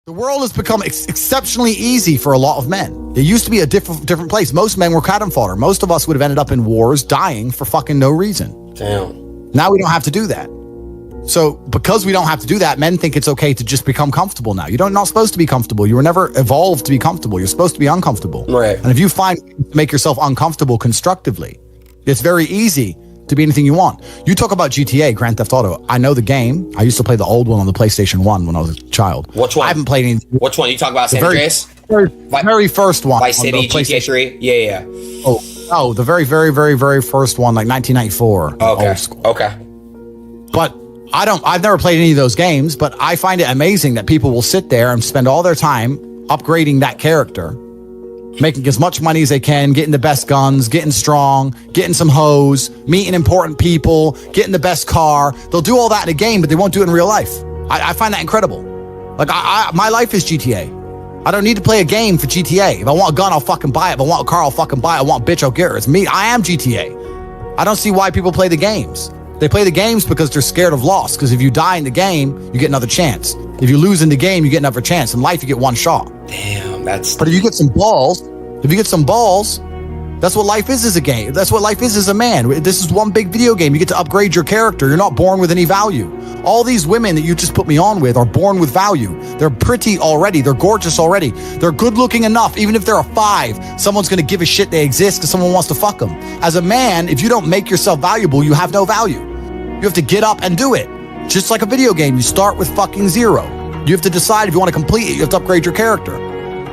The world has become exceptionally easy for a lot of men. It used to be a different place. Most men were cannon fodder. Most of us would have ended up in wars, dying for fucking no reason. Damn. Now we don't have to do that. So because we don't have to do that, men think it's okay to just become comfortable now. You're not supposed to be comfortable. You were never evolved to be comfortable. You're supposed to be uncomfortable. Right. And if you make yourself uncomfortable constructively, it's very easy to be anything you want. You talk about GTA, Grand Theft Auto. I know the game. I used to play the old one on the PlayStation 1 when I was a child. Which one? I haven't played any. Which one? You talk about San Andreas? Very first one. Vice City, GTA 3? Yeah. Oh, the very first one, like 1994. Okay. Old school. Okay. But I've never played any of those games, but I find it amazing that people will sit there and spend all their time upgrading that character, making as much money as they can, getting the best guns, getting strong, getting some hoes, meeting important people, getting the best car. They'll do all that in a game, but they won't do it in real life. I find that incredible. Like my life is GTA. I don't need to play a game for GTA. If I want a gun, I'll fucking buy it. If I want a car, I'll fucking buy it. I want a bitch, I'll get her. It's me. I am GTA. I don't see why people play the games. They play the games because they're scared of loss. Because if you die in the game, you get another chance. If you lose in the game, you get another chance. In life, you get one shot. Damn, that's... But if you get some balls, that's what life is as a game. That's what life is as a man. This is one big video game. You get to upgrade your character. You're not born with any value. All these women that you just put me on with are born with value. They're pretty already. They're gorgeous already. They're good looking enough. Even if they're a 5, someone's going to give a shit they exist because someone wants to fuck them. As a man, if you don't make yourself valuable, you have no value. You have to get up and do it. Just like a video game, you start with fucking 0. You have to decide if you want to complete it. You have to upgrade your character.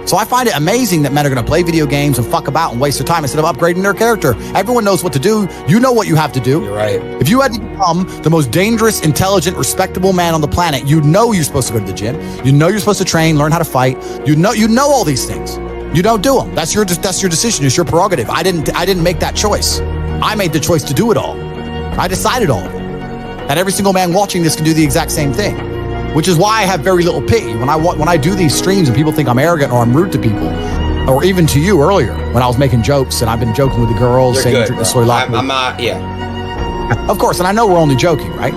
So I find it amazing that men are going to play video games and fuck about and waste their time instead of upgrading their character. Everyone knows what to do. You know what you have to do. You're right. If you had to become the most dangerous, intelligent, respectable man on the planet, you know you're supposed to go to the gym. You know you're supposed to train, learn how to fight. You know all these things. You don't do them. That's your decision. It's your prerogative. I didn't make that choice. I made the choice to do it all. I decided all of it. And every single man watching this can do the exact same thing, which is why I have very little pity. When I do these streams and people think I'm arrogant or I'm rude to people, or even to you earlier when I was making jokes and I've been joking with the girls, You're saying good, drink the soy latte. I'm not, yeah. Of course, and I know we're only joking, right?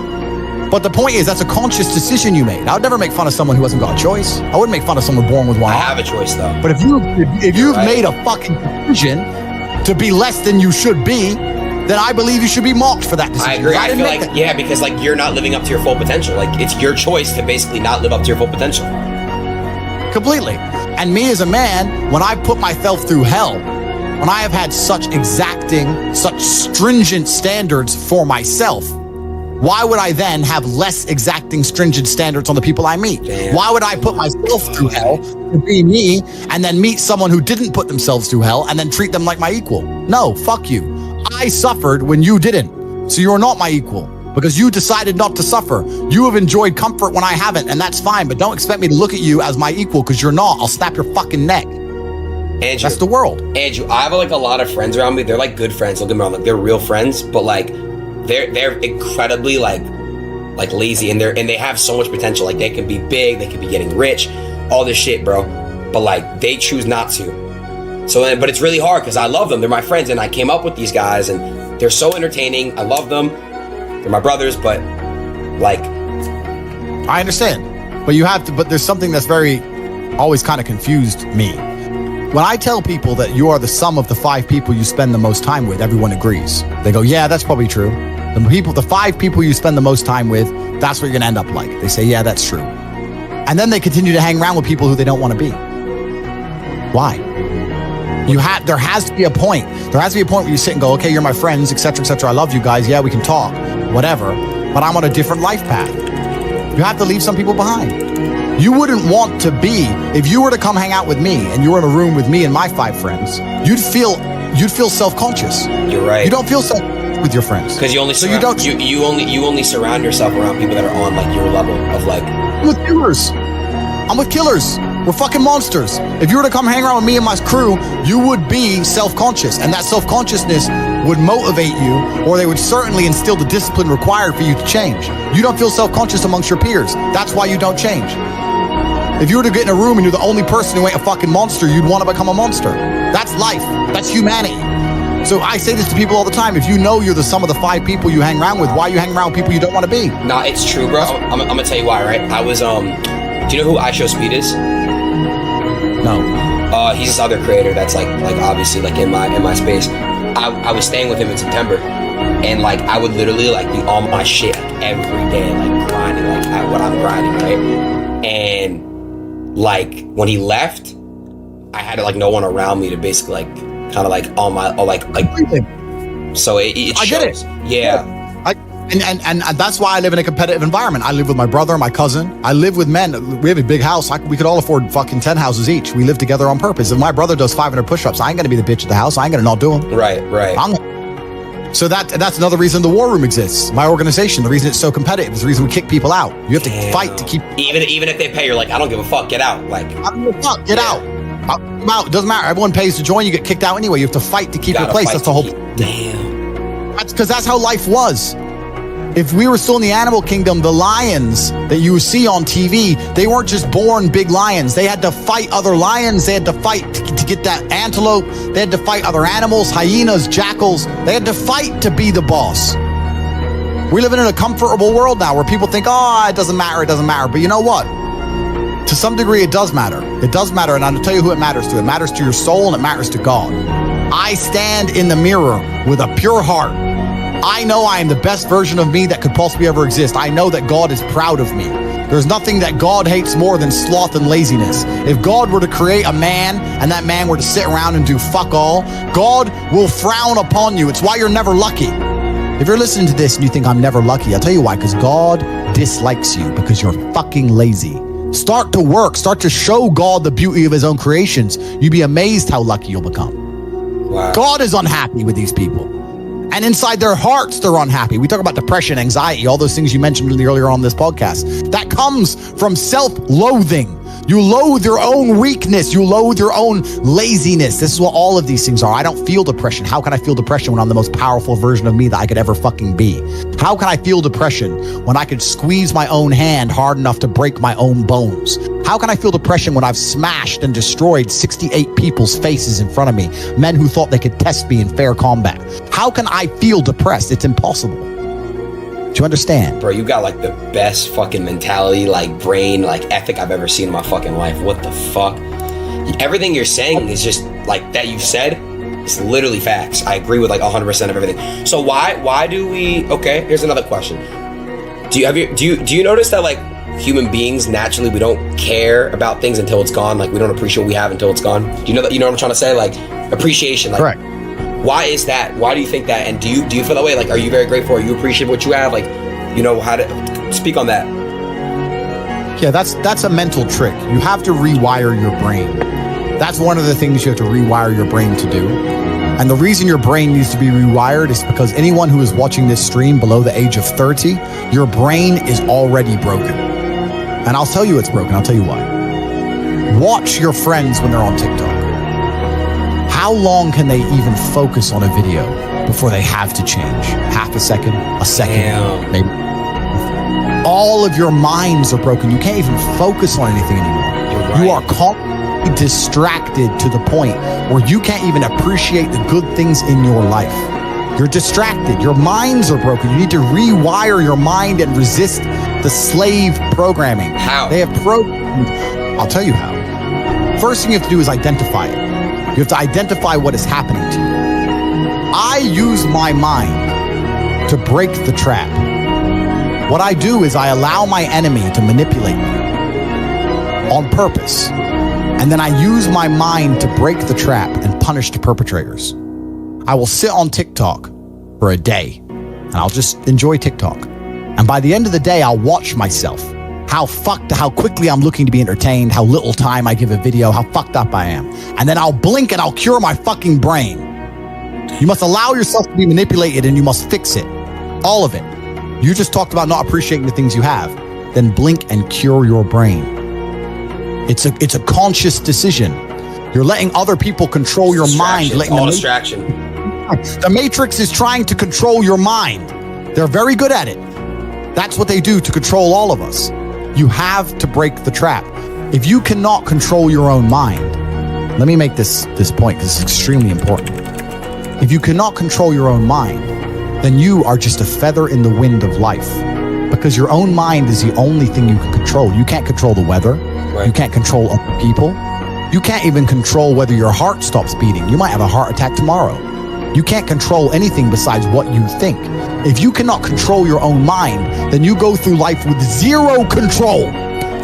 But the point is, that's a conscious decision you made. I would never make fun of someone who hasn't got a choice. I wouldn't make fun of someone born with one I arm. have a choice, though. But if you've made a fucking decision to be less than you should be, then I believe you should be mocked for that decision. I agree. I feel like, yeah, because like you're not living up to your full potential. Like it's your choice to basically not live up to your full potential. Completely. And me as a man, when I put myself through hell, when I have had such exacting, such stringent standards for myself, why would I then have less exacting, stringent standards on the people I meet? Damn. Why would I put myself through hell to be me and then meet someone who didn't put themselves through hell and then treat them like my equal? No, fuck you. I suffered when you didn't. So you're not my equal because you decided not to suffer. You have enjoyed comfort when I haven't, and that's fine, but don't expect me to look at you as my equal because you're not. I'll snap your fucking neck. Andrew, that's the world. Andrew, I have like a lot of friends around me. They're like good friends. Don't get me wrong, like they're real friends, but like they're incredibly like lazy and they have so much potential. Like they can be big, they could be getting rich, all this shit, bro. But like they choose not to. So, but it's really hard because I love them. They're my friends, and I came up with these guys, and they're so entertaining. I love them. They're my brothers, but like, I understand. But you have to. But there's something that's always kind of confused me. When I tell people that you are the sum of the 5 people you spend the most time with, everyone agrees. They go, "Yeah, that's probably true." The 5 people you spend the most time with, that's what you're gonna end up like. They say, "Yeah, that's true," and then they continue to hang around with people who they don't want to be. Why? There has to be a point. There has to be a point where you sit and go, okay, you're my friends, etc., etc. I love you guys. Yeah, we can talk, whatever. But I'm on a different life path. You have to leave some people behind. You wouldn't want to be, if you were to come hang out with me and you were in a room with me and my 5 friends, you'd feel self-conscious. You're right. You don't feel self-conscious with your friends. Because you only you only surround yourself around people that are on like your level of like. I'm with killers. I'm with killers. We're fucking monsters. If you were to come hang around with me and my crew, you would be self-conscious, and that self-consciousness would motivate you, or they would certainly instill the discipline required for you to change. You don't feel self-conscious amongst your peers. That's why you don't change. If you were to get in a room and you're the only person who ain't a fucking monster, you'd want to become a monster. That's life. That's humanity. So I say this to people all the time. If you know you're the sum of the 5 people you hang around with, why you hang around with people you don't want to be? Nah, it's true, bro. I'm gonna tell you why, right? I was Do you know who I Show Speed is? No. He's this other creator that's like obviously like in my space. I was staying with him in September, and like I would literally like be on my shit like every day, like grinding, like what I'm grinding, right? And like when he left, I had like no one around me to basically like kind of like on my like so it shows. I get it. Yeah. And that's why I live in a competitive environment. I live with my brother, my cousin. I live with men. We have a big house. We could all afford fucking 10 houses each. We live together on purpose. If my brother does 500 push-ups, I ain't gonna be the bitch at the house. I ain't gonna not do them. Right. So that's another reason the war room exists. My organization, the reason it's so competitive is the reason we kick people out. You have to fight to keep. Even if they pay, you're like, I don't give a fuck. Get out. Like, I don't give a fuck. Get out. I'm out. It doesn't matter. Everyone pays to join. You get kicked out anyway. You have to fight to keep your place. That's the whole. Damn. That's because that's how life was. If we were still in the animal kingdom, the lions that you see on TV, they weren't just born big lions. They had to fight other lions. They had to fight to get that antelope. They had to fight other animals, hyenas, jackals. They had to fight to be the boss. We live in a comfortable world now where people think, oh, it doesn't matter. But you know what? To some degree, it does matter. It does matter. And I'll tell you who it matters to. It matters to your soul and it matters to God. I stand in the mirror with a pure heart. I know I am the best version of me that could possibly ever exist. I know that God is proud of me. There's nothing that God hates more than sloth and laziness. If God were to create a man and that man were to sit around and do fuck all, God will frown upon you. It's why you're never lucky. If you're listening to this and you think I'm never lucky, I'll tell you why, because God dislikes you because you're fucking lazy. Start to work. Start to show God the beauty of his own creations. You'd be amazed how lucky you'll become. Wow. God is unhappy with these people. And inside their hearts, they're unhappy. We talk about depression, anxiety, all those things you mentioned earlier on this podcast. That comes from self-loathing. You loathe your own weakness. You loathe your own laziness. This is what all of these things are. I don't feel depression. How can I feel depression when I'm the most powerful version of me that I could ever fucking be? How can I feel depression when I could squeeze my own hand hard enough to break my own bones? How can I feel depression when I've smashed and destroyed 68 people's faces in front of me, men who thought they could test me in fair combat? How can I feel depressed? It's impossible. Do you understand? Bro, you got like the best fucking mentality, like brain, like ethic I've ever seen in my fucking life. What the fuck? Everything you're saying is just like that you said. It's literally facts. I agree with like 100% of everything. So why do we? Okay, here's another question. Do you notice that like human beings naturally we don't care about things until it's gone? Like we don't appreciate what we have until it's gone. Do you know that? You know what I'm trying to say? Like appreciation. Like, correct. Why is that? Why do you think that? And do you feel that way? Like, are you very grateful? Are you appreciate what you have? Like, you know how to speak on that? Yeah, that's a mental trick. You have to rewire your brain. That's one of the things you have to rewire your brain to do. And the reason your brain needs to be rewired is because anyone who is watching this stream below the age of 30, your brain is already broken. And I'll tell you it's broken. I'll tell you why. Watch your friends when they're on TikTok. How long can they even focus on a video before they have to change? Half a second, Damn. maybe. All of your minds are broken. You can't even focus on anything anymore. You're right. You are constantly distracted to the point where you can't even appreciate the good things in your life. You're distracted. Your minds are broken. You need to rewire your mind and resist the slave programming. How? They have programmed. I'll tell you how. First thing you have to do is identify it. You have to identify what is happening to you. I use my mind to break the trap. What I do is I allow my enemy to manipulate me on purpose. And then I use my mind to break the trap and punish the perpetrators. I will sit on TikTok for a day and I'll just enjoy TikTok. And by the end of the day, I'll watch myself. How quickly I'm looking to be entertained, how little time I give a video, how fucked up I am. And then I'll blink and I'll cure my fucking brain. You must allow yourself to be manipulated and you must fix it. All of it. You just talked about not appreciating the things you have. Then blink and cure your brain. It's a conscious decision. You're letting other people control your mind. All distraction. The Matrix is trying to control your mind. They're very good at it. That's what they do to control all of us. You have to break the trap. If you cannot control your own mind, let me make this point because it's extremely important. If you cannot control your own mind, then you are just a feather in the wind of life because your own mind is the only thing you can control. You can't control the weather. Right. You can't control other people. You can't even control whether your heart stops beating. You might have a heart attack tomorrow. You can't control anything besides what you think. If you cannot control your own mind, then you go through life with zero control,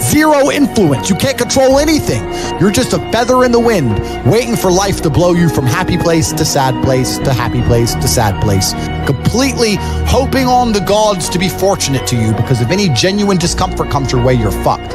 zero influence. You can't control anything. You're just a feather in the wind, waiting for life to blow you from happy place to sad place to happy place to sad place, completely hoping on the gods to be fortunate to you, because if any genuine discomfort comes your way, you're fucked.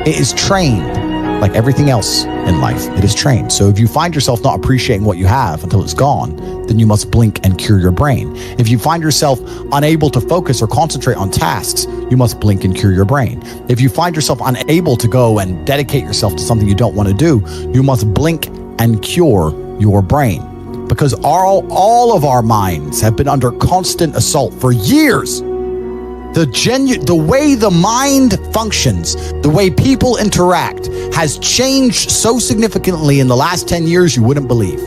It is trained. Like everything else in life, it is trained. So if you find yourself not appreciating what you have until it's gone, then you must blink and cure your brain. If you find yourself unable to focus or concentrate on tasks, you must blink and cure your brain. If you find yourself unable to go and dedicate yourself to something you don't want to do, you must blink and cure your brain. Because all of our minds have been under constant assault for years. The way the mind functions, the way people interact has changed so significantly in the last 10 years you wouldn't believe.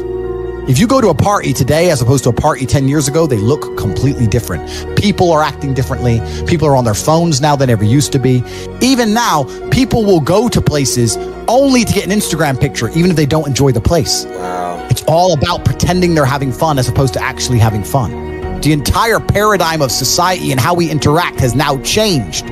If you go to a party today as opposed to a party 10 years ago, they look completely different. People are acting differently. People are on their phones now than ever used to be. Even now, people will go to places only to get an Instagram picture, even if they don't enjoy the place. Wow. It's all about pretending they're having fun as opposed to actually having fun. The entire paradigm of society and how we interact has now changed.